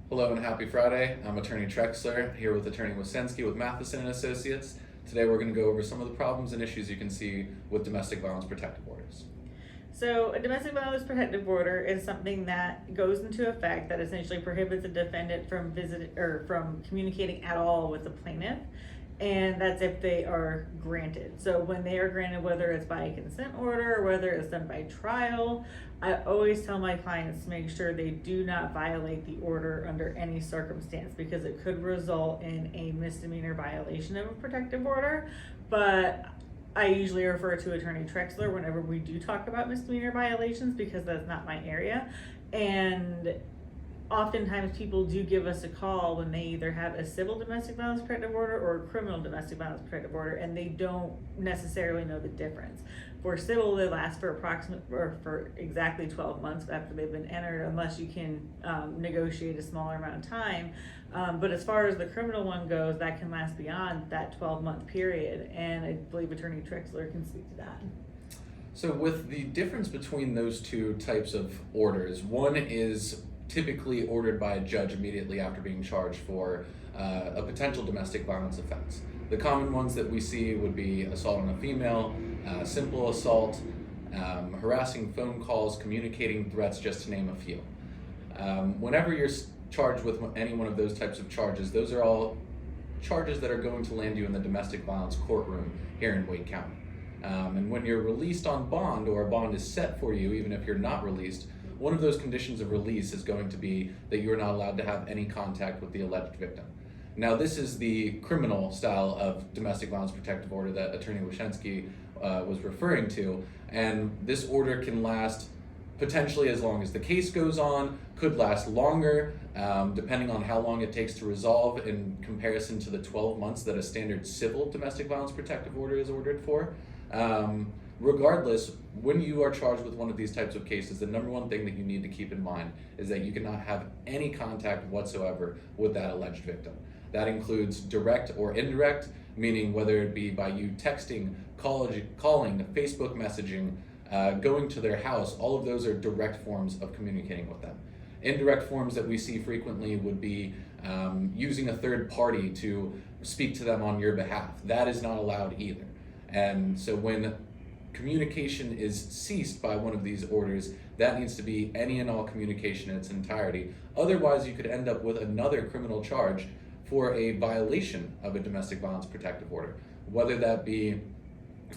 Hello and happy Friday. I'm attorney Trexler here with attorney Wacenske with Matheson and Associates. Today we're going to go over some of the problems and issues you can see with domestic violence protective orders. So a domestic violence protective order is something that goes into effect that essentially prohibits a defendant from from communicating at all with the plaintiff, and that's if they are granted. So when they are granted, whether it's by a consent order or whether it's done by trial, I always tell my clients to make sure they do not violate the order under any circumstance, because it could result in a misdemeanor violation of a protective order. But I usually refer to attorney Trexler whenever we do talk about misdemeanor violations, because that's not my area. And oftentimes people do give us a call when they either have a civil domestic violence protective order or a criminal domestic violence protective order, and they don't necessarily know the difference. For civil, they last for for exactly 12 months after they've been entered, unless you can negotiate a smaller amount of time. But as far as the criminal one goes, that can last beyond that 12-month period, and I believe attorney Trexler can speak to that. So with the difference between those two types of orders, one is typically ordered by a judge immediately after being charged for a potential domestic violence offense. The common ones that we see would be assault on a female, simple assault, harassing phone calls, communicating threats, just to name a few. Whenever you're charged with any one of those types of charges, those are all charges that are going to land you in the domestic violence courtroom here in Wake County. And when you're released on bond, or a bond is set for you, even if you're not released, one of those conditions of release is going to be that you are not allowed to have any contact with the alleged victim. Now, this is the criminal style of domestic violence protective order that attorney Wacenske was referring to, and this order can last potentially as long as the case goes on, could last longer, depending on how long it takes to resolve in comparison to the 12 months that a standard civil domestic violence protective order is ordered for. Regardless, when you are charged with one of these types of cases, the number one thing that you need to keep in mind is that you cannot have any contact whatsoever with that alleged victim. That includes direct or indirect, meaning whether it be by you texting, calling, Facebook messaging, going to their house. All of those are direct forms of communicating with them. Indirect forms that we see frequently would be using a third party to speak to them on your behalf. That is not allowed either. And so when communication is ceased by one of these orders, that needs to be any and all communication in its entirety. Otherwise, you could end up with another criminal charge for a violation of a domestic violence protective order, whether that be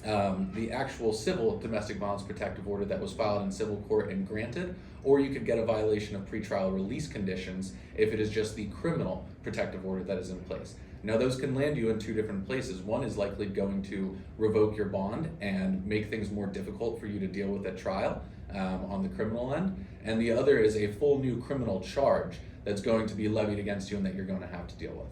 the actual civil domestic violence protective order that was filed in civil court and granted, or you could get a violation of pretrial release conditions if it is just the criminal protective order that is in place. Now, those can land you in two different places. One is likely going to revoke your bond and make things more difficult for you to deal with at trial on the criminal end, and the other is a full new criminal charge that's going to be levied against you and that you're going to have to deal with.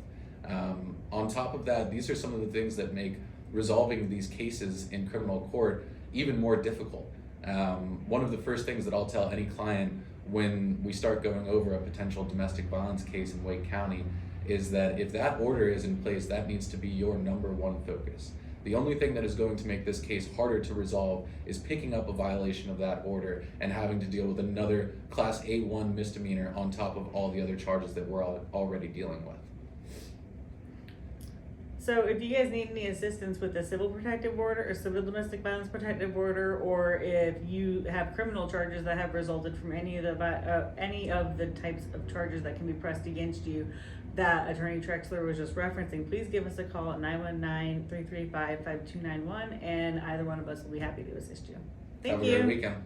On top of that, these are some of the things that make resolving these cases in criminal court even more difficult. One of the first things that I'll tell any client when we start going over a potential domestic violence case in Wake County is that if that order is in place, that needs to be your number one focus. The only thing that is going to make this case harder to resolve is picking up a violation of that order and having to deal with another Class A1 misdemeanor on top of all the other charges that we're already dealing with. So if you guys need any assistance with the civil protective order or civil domestic violence protective order, or if you have criminal charges that have resulted from any of the types of charges that can be pressed against you that attorney Trexler was just referencing, please give us a call at 919-335-5291, and either one of us will be happy to assist you. Thank you. Have a great weekend.